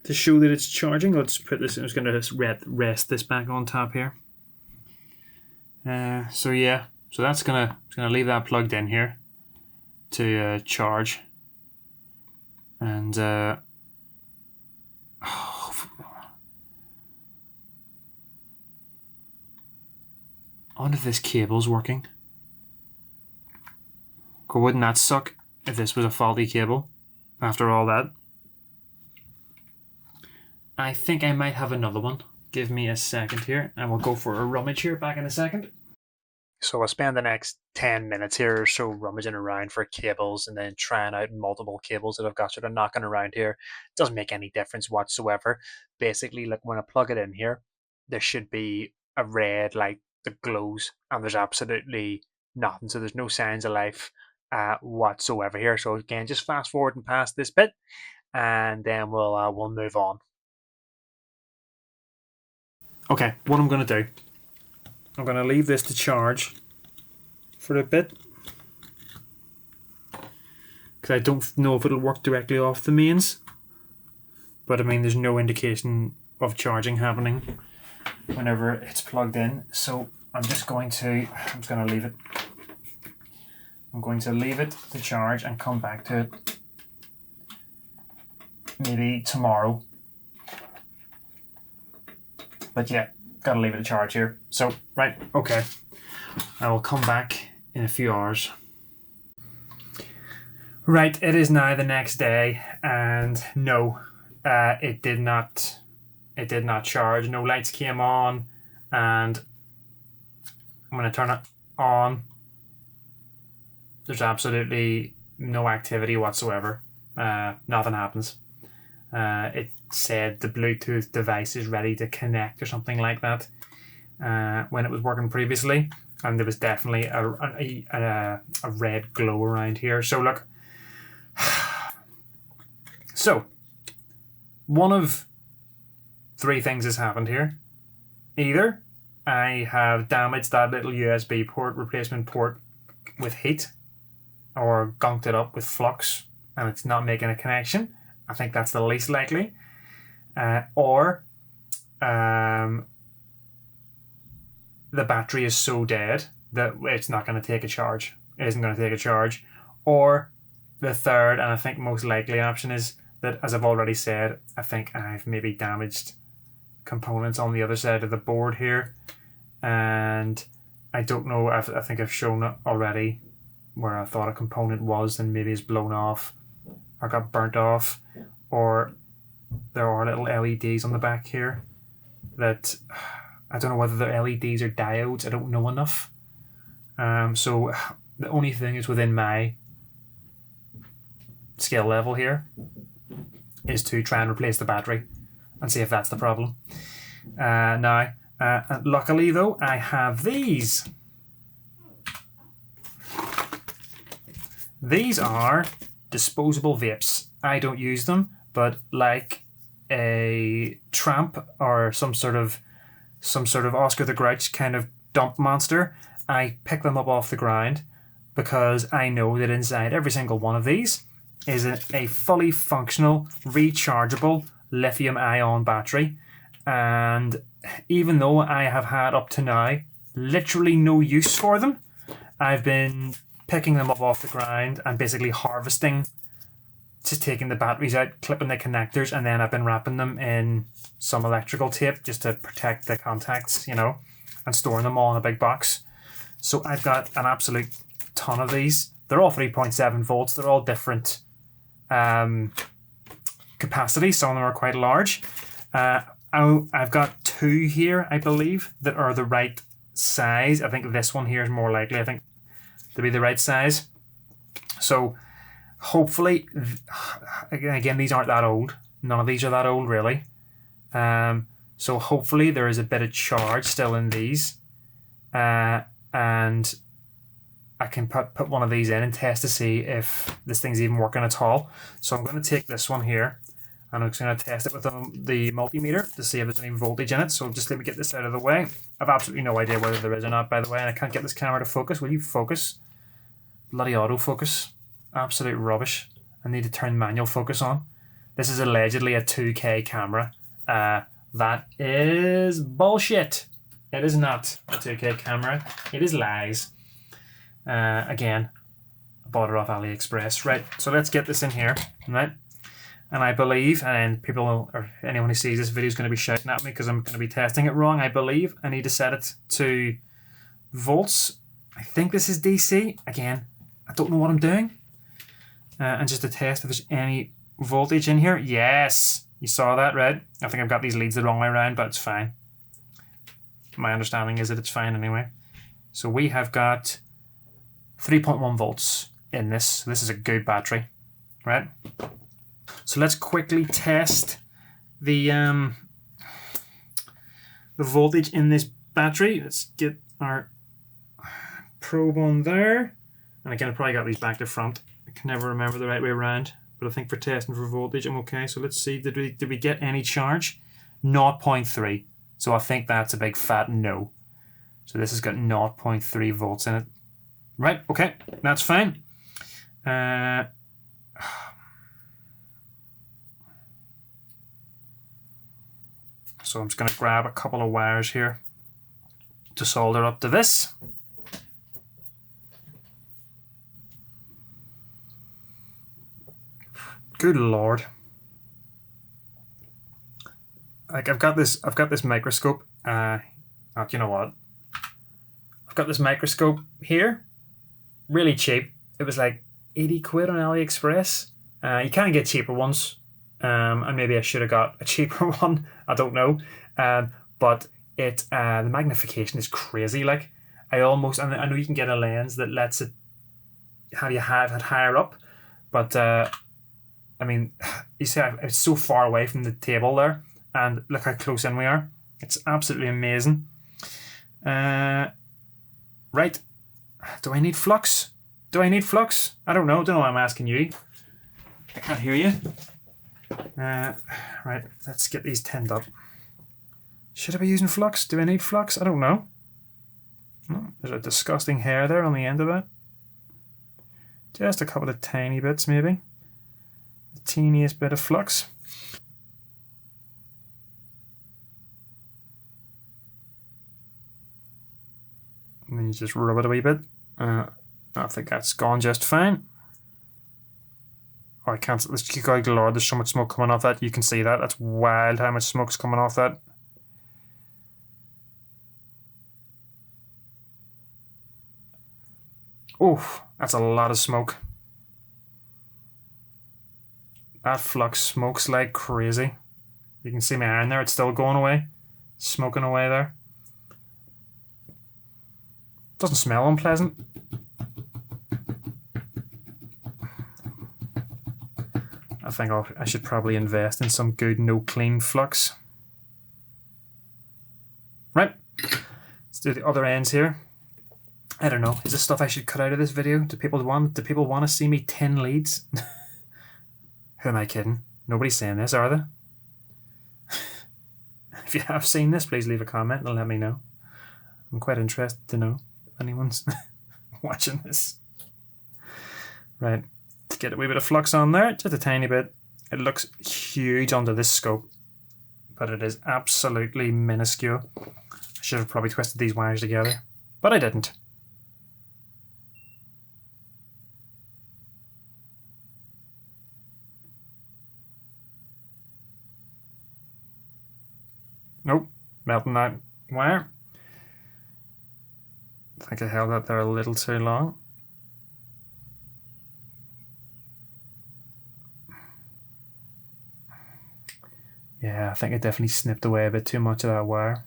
To show that it's charging, let's put this. I'm just going to rest this back on top here. So yeah, so that's gonna leave that plugged in here to charge, and I wonder if this cable's working. Or wouldn't that suck if this was a faulty cable after all that? I think I might have another one. Give me a second here, and we'll go for a rummage here back in a second. So I'll spend the next 10 minutes here or so rummaging around for cables and then trying out multiple cables that I've got sort of knocking around here. It doesn't make any difference whatsoever. Basically, like when I plug it in here, there should be a red light that glows, and there's absolutely nothing. So there's no signs of life whatsoever here. So again, just fast forward and past this bit, and then we'll move on. Okay, what I'm going to do, I'm going to leave this to charge for a bit, because I don't know if it'll work directly off the mains, but I mean there's no indication of charging happening whenever it's plugged in, so I'm just going to leave it. I'm going to leave it to charge and come back to it maybe tomorrow. But yeah, gotta leave it to charge here. So, right, okay. I will come back in a few hours. Right, it is now the next day, and no, it did not charge. No lights came on, and I'm gonna turn it on. There's absolutely no activity whatsoever. nothing happens. It said the Bluetooth device is ready to connect or something like that when it was working previously, and there was definitely a red glow around here. So look, so one of three things has happened here. Either I have damaged that little USB port, replacement port, with heat, or gunked it up with flux and it's not making a connection. I think that's the least likely. Or the battery is so dead that it's not going to take a charge. It isn't going to take a charge. Or the third, and I think most likely option, is that, as I've already said, I think I've maybe damaged components on the other side of the board here. And I don't know, I think I've shown it already where I thought a component was and maybe it's blown off or got burnt off, or there are little LEDs on the back here that I don't know whether they're LEDs or diodes. I don't know enough. So the only thing is within my skill level here is to try and replace the battery and see if that's the problem. Now, luckily though, I have these. These are disposable vapes. I don't use them, but like a tramp or some sort of Oscar the Grouch kind of dump monster, I pick them up off the ground because I know that inside every single one of these is a fully functional, rechargeable lithium-ion battery. And even though I have had up to now literally no use for them, I've been picking them up off the ground and basically harvesting, just taking the batteries out, clipping the connectors, and then I've been wrapping them in some electrical tape just to protect the contacts, you know, and storing them all in a big box. So I've got an absolute ton of these. They're all 3.7 volts. They're all different capacities. Some of them are quite large. I've got two here, I believe, that are the right size. I think this one here is more likely, I think, to be the right size. So hopefully, again, these aren't that old. None of these are that old, really. So hopefully there is a bit of charge still in these. And I can put one of these in and test to see if this thing's even working at all. So I'm going to take this one here and I'm just going to test it with the multimeter to see if there's any voltage in it. So just let me get this out of the way. I've absolutely no idea whether there is or not, by the way, and I can't get this camera to focus. Will you focus? Bloody autofocus. Absolute rubbish. I need to turn manual focus on. This is allegedly a 2K camera. That is bullshit. It is not a 2K camera. It is lies. Again, I bought it off AliExpress. Right, so let's get this in here. Right, and I believe, and people or anyone who sees this video is going to be shouting at me because I'm going to be testing it wrong. I believe I need to set it to volts. I think this is DC. Again, I don't know what I'm doing. And just to test if there's any voltage in here. Yes, you saw that, right? I think I've got these leads the wrong way around, but it's fine. My understanding is that it's fine anyway. So we have got 3.1 volts in this. This is a good battery, right? So let's quickly test the voltage in this battery. Let's get our probe on there. And again, I probably got these back to front. I can never remember the right way around, but I think for testing for voltage, I'm okay. So let's see, did we get any charge? 0.3. So I think that's a big fat no. So this has got 0.3 volts in it. Right, okay, that's fine. So I'm just going to grab a couple of wires here to solder up to this. Good Lord. Like I've got this microscope. You know what? I've got this microscope here. Really cheap. It was like 80 quid on AliExpress. You can't get cheaper ones. And maybe I should have got a cheaper one. I don't know. But the magnification is crazy. Like I know you can get a lens that lets it have it higher up, but I mean, you see, it's so far away from the table there, and look how close in we are. It's absolutely amazing. Right. Do I need flux? Do I need flux? I don't know. Don't know why I'm asking you. I can't hear you. Right. Let's get these tinned up. Should I be using flux? Do I need flux? I don't know. Oh, there's a disgusting hair there on the end of it. Just a couple of tiny bits, maybe. The teeniest bit of flux. And then you just rub it a wee bit. I think that's gone just fine. Oh, I can't. Good Lord, there's so much smoke coming off that. You can see that. That's wild how much smoke's coming off that. Oh, that's a lot of smoke. That flux smokes like crazy. You can see my iron there. It's still going away. Smoking away there. Doesn't smell unpleasant. I think I should probably invest in some good no clean flux. Right. Let's do the other ends here. I don't know. Is this stuff I should cut out of this video? Do people want to see me tin leads? Who am I kidding? Nobody's saying this, are they? If you have seen this, please leave a comment and let me know. I'm quite interested to know if anyone's watching this. Right. To get a wee bit of flux on there, just a tiny bit. It looks huge under this scope, but it is absolutely minuscule. I should have probably twisted these wires together, but I didn't. Nope, melting that wire. I think I held that there a little too long. Yeah, I think I definitely snipped away a bit too much of that wire.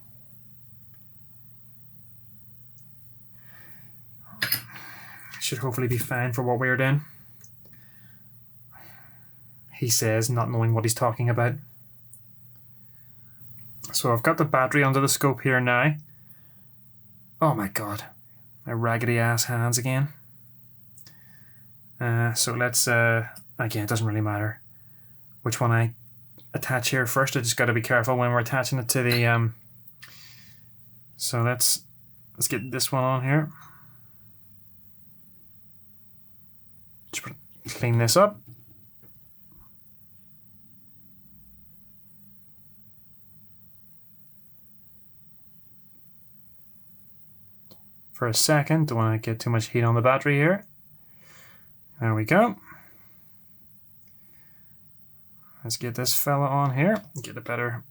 Should hopefully be fine for what we're doing. He says, not knowing what he's talking about. So I've got the battery under the scope here now. Oh my god. My raggedy ass hands again. So let's, again, it doesn't really matter which one I attach here first. I just got to be careful when we're attaching it to the, so let's get this one on here. Just clean this up. For a second, don't want to get too much heat on the battery here. There we go. Let's get this fella on here. Get a better,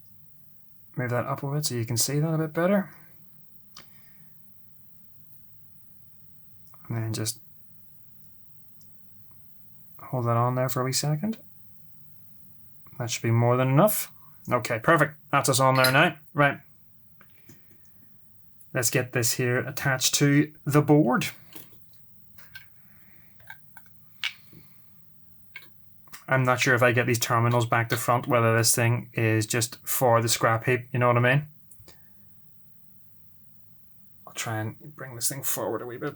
move that up a bit so you can see that a bit better. And then just hold that on there for a wee second. That should be more than enough. Okay, perfect. That's us on there now. Right. Let's get this here attached to the board. I'm not sure if I get these terminals back to front, whether this thing is just for the scrap heap, you know what I mean? I'll try and bring this thing forward a wee bit.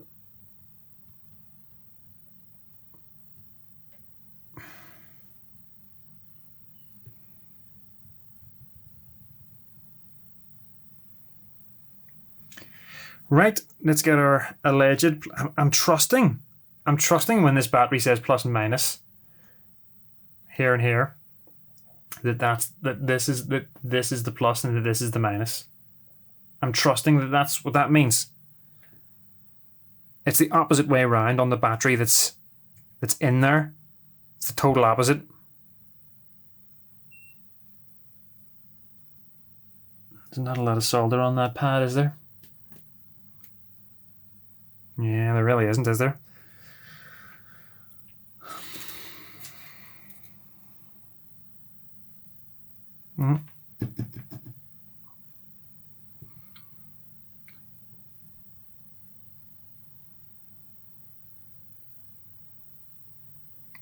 Right, let's get our alleged. I'm trusting when this battery says plus and minus here and here that this is the plus and that this is the minus. I'm trusting that that's what that means. It's the opposite way around on the battery that's in there. It's the total opposite. There's not a lot of solder on that pad, is there? Yeah, there really isn't, is there?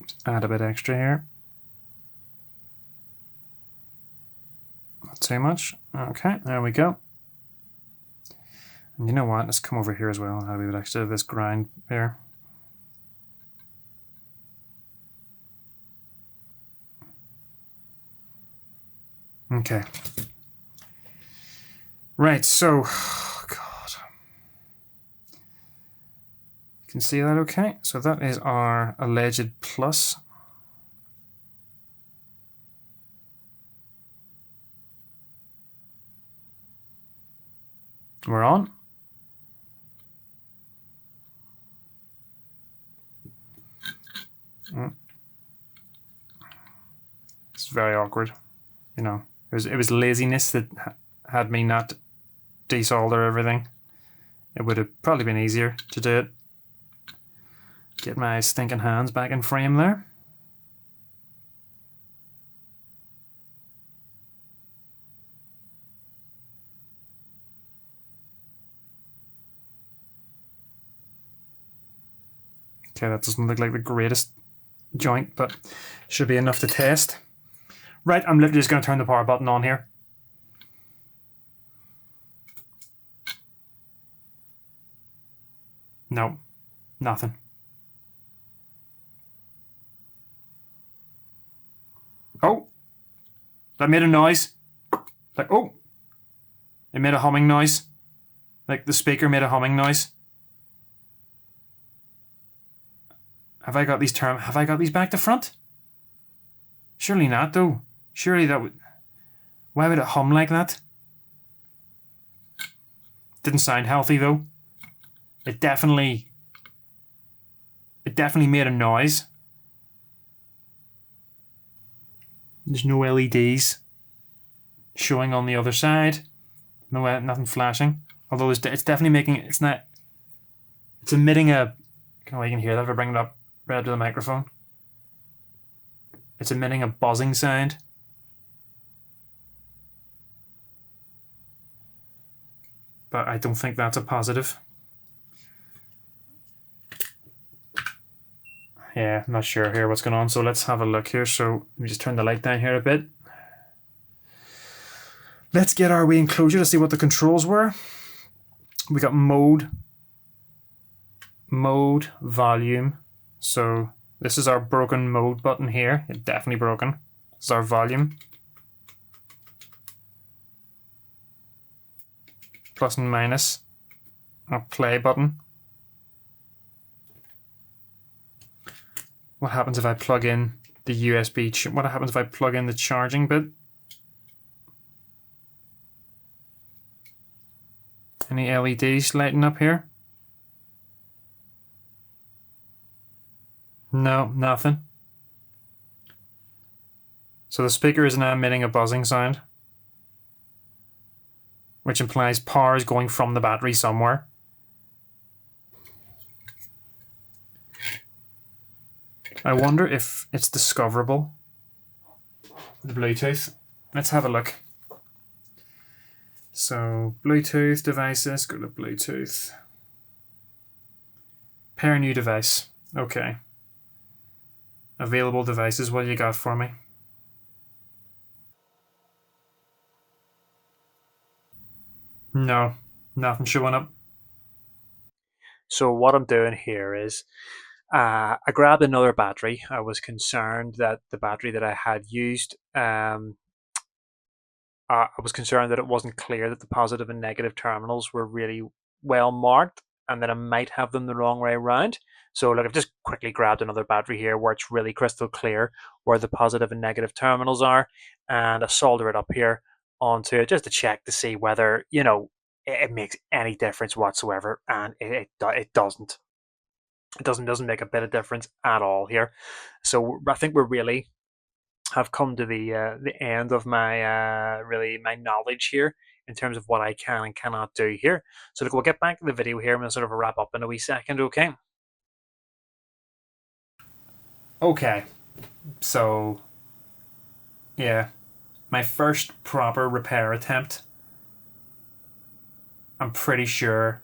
Just add a bit extra here. too much. Okay, there we go. And you know what? Let's come over here as well and have a bit extra of this grind here. Okay. Right, so, oh God. You can see that okay? So that is our alleged plus. We're on. It's very awkward. You know, it was laziness that had me not desolder everything. It would have probably been easier to do it. Get my stinking hands back in frame there. Okay, that doesn't look like the greatest joint, but should be enough to test. Right, I'm literally just going to turn the power button on here. No, nothing. Oh, that made a noise. Like, oh, it made a humming noise. Like the speaker made a humming noise. Have I got these back to front? Surely not, though. Surely that would... Why would it hum like that? Didn't sound healthy, though. It definitely made a noise. There's no LEDs showing on the other side. No, nothing flashing. Although it's definitely making... It's emitting a... I don't know if you can hear that if I bring it up right up to the microphone. It's emitting a buzzing sound. But I don't think that's a positive. Yeah, I'm not sure here what's going on. So let's have a look here. So let me just turn the light down here a bit. Let's get our wee enclosure to see what the controls were. We got mode, volume. So this is our broken mode button here. It's definitely broken. This is our volume. Plus and minus. Our play button. What happens if I plug in the USB? What happens if I plug in the charging bit? Any LEDs lighting up here? No, nothing. So the speaker is now emitting a buzzing sound, which implies power is going from the battery somewhere. I wonder if it's discoverable with Bluetooth. Let's have a look. So Bluetooth devices, go to Bluetooth. Pair new device. Okay. Available devices, what do you got for me? No, nothing showing up. So what I'm doing here is I grabbed another battery. I was concerned that the battery that I had used, I was concerned that it wasn't clear that the positive and negative terminals were really well marked and that I might have them the wrong way around. So look, I've just quickly grabbed another battery here where it's really crystal clear where the positive and negative terminals are, and I solder it up here onto it just to check to see whether, you know, it makes any difference whatsoever, and it doesn't. It doesn't make a bit of difference at all here. So I think we're really have come to the end of my really my knowledge here in terms of what I can and cannot do here. So look, we'll get back to the video here. I'm going to sort of wrap up in a wee second, okay? Okay, so yeah, my first proper repair attempt. I'm pretty sure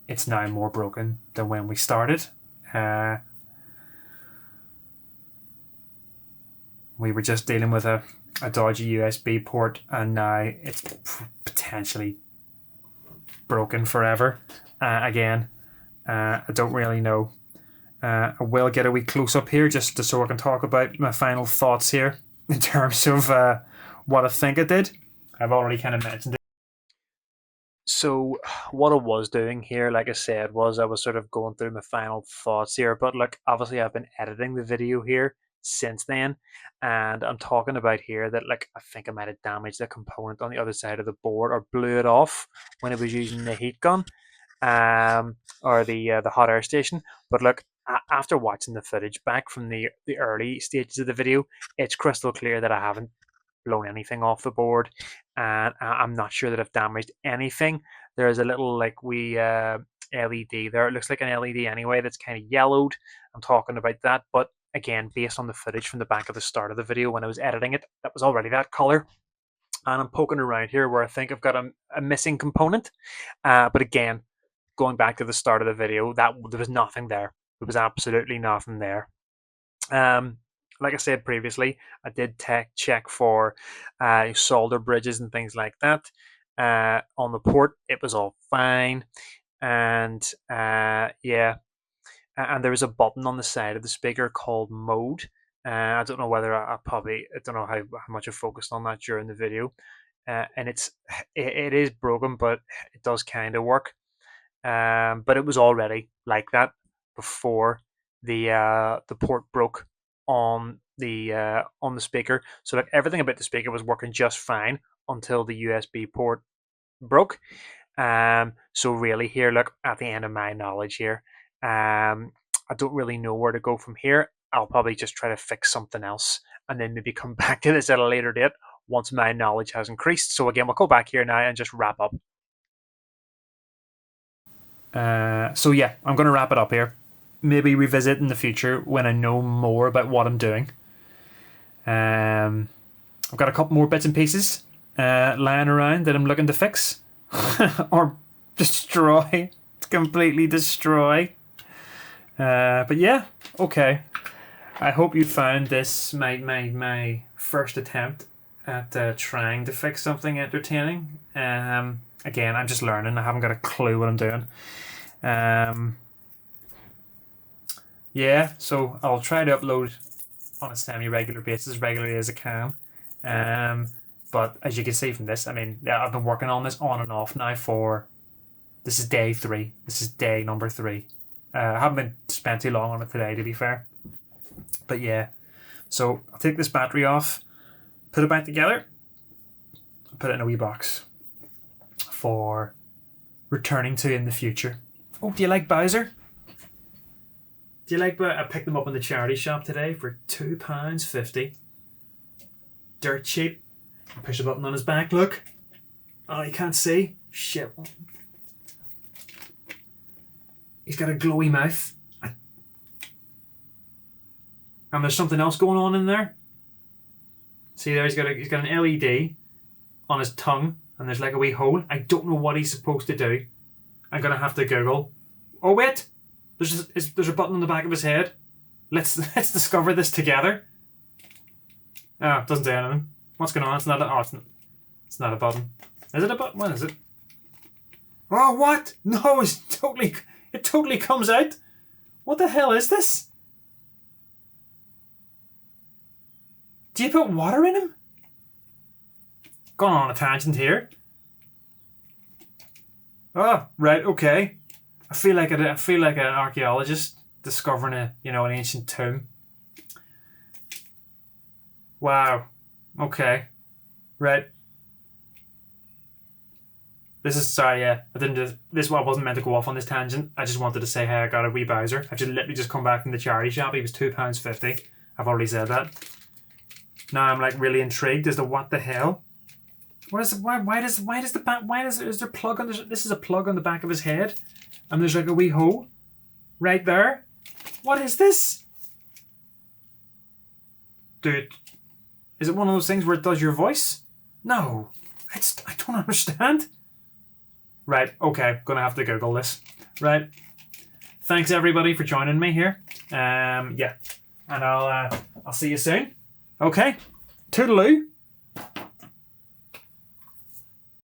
it's now more broken than when we started. We were just dealing with a a dodgy USB port, and now it's potentially broken forever. Again, I don't really know. I will get a wee close up here just so I can talk about my final thoughts here in terms of what I think I did. I've already kind of mentioned it. So what I was doing here, like I said, was I was sort of going through my final thoughts here. But look, obviously I've been editing the video here since then, and I'm talking about here that like I think I might have damaged the component on the other side of the board or blew it off when I was using the heat gun, or the hot air station. But look, after watching the footage back from the early stages of the video, it's crystal clear that I haven't blown anything off the board, and I'm not sure that I've damaged anything. There's a little like LED there. It looks like an LED anyway that's kind of yellowed. I'm talking about that, but again, based on the footage from the back of the start of the video when I was editing it, that was already that color. And I'm poking around here where I think I've got a missing component. But again, going back to the start of the video, that there was nothing there. There was absolutely nothing there. Like I said previously, I did check for solder bridges and things like that. On the port, it was all fine, and yeah, and there was a button on the side of the speaker called mode. I don't know whether I don't know how much I focused on that during the video, and it is broken, but it does kind of work. But it was already like that before the port broke on the speaker. So like everything about the speaker was working just fine until the USB port broke. So really here, look, at the end of my knowledge here, I don't really know where to go from here. I'll probably just try to fix something else and then maybe come back to this at a later date once my knowledge has increased. So again, we'll go back here now and just wrap up. So yeah, I'm going to wrap it up here. Maybe revisit in the future when I know more about what I'm doing. I've got a couple more bits and pieces lying around that I'm looking to fix or destroy, completely destroy. But yeah, okay. I hope you found this my first attempt at trying to fix something entertaining. Again, I'm just learning. I haven't got a clue what I'm doing. Yeah, so I'll try to upload on a semi-regular basis, as regularly as I can. But as you can see from this, I mean, yeah, I've been working on this on and off now for... This is day 3. This is day number 3. I haven't been spent too long on it today, to be fair. But yeah, so I'll take this battery off, put it back together, put it in a wee box for returning to in the future. Oh, do you like Bowser? Do you like Bowser? I picked them up in the charity shop today for £2.50. Dirt cheap. Push a button on his back, look. Oh, you can't see? Shit. He's got a glowy mouth. And there's something else going on in there. See there, he's got an LED on his tongue, and there's like a wee hole. I don't know what he's supposed to do. I'm gonna have to Google. Oh wait, there's a button on the back of his head. Let's discover this together. Oh, it doesn't do anything. What's going on? It's not a button. Is it a button? What is it? Oh, what? No, it totally comes out. What the hell is this? Do you put water in him? Going on a tangent here. Oh, right, okay. I feel like an archaeologist discovering an ancient tomb. Wow. Okay. Right. This is sorry, yeah. I wasn't meant to go off on this tangent. I just wanted to say, hey, I got a wee Bowser. I've just come back from the charity shop. He was £2.50. I've already said that. Now I'm like really intrigued as to what the hell. What is is there plug on this is a plug on the back of his head, and there's like a wee hole right there. What is this? Dude, is it one of those things where it does your voice? No. I don't understand. Right, okay, gonna have to Google this. Right. Thanks everybody for joining me here. Yeah. And I'll see you soon. Okay. Toodaloo.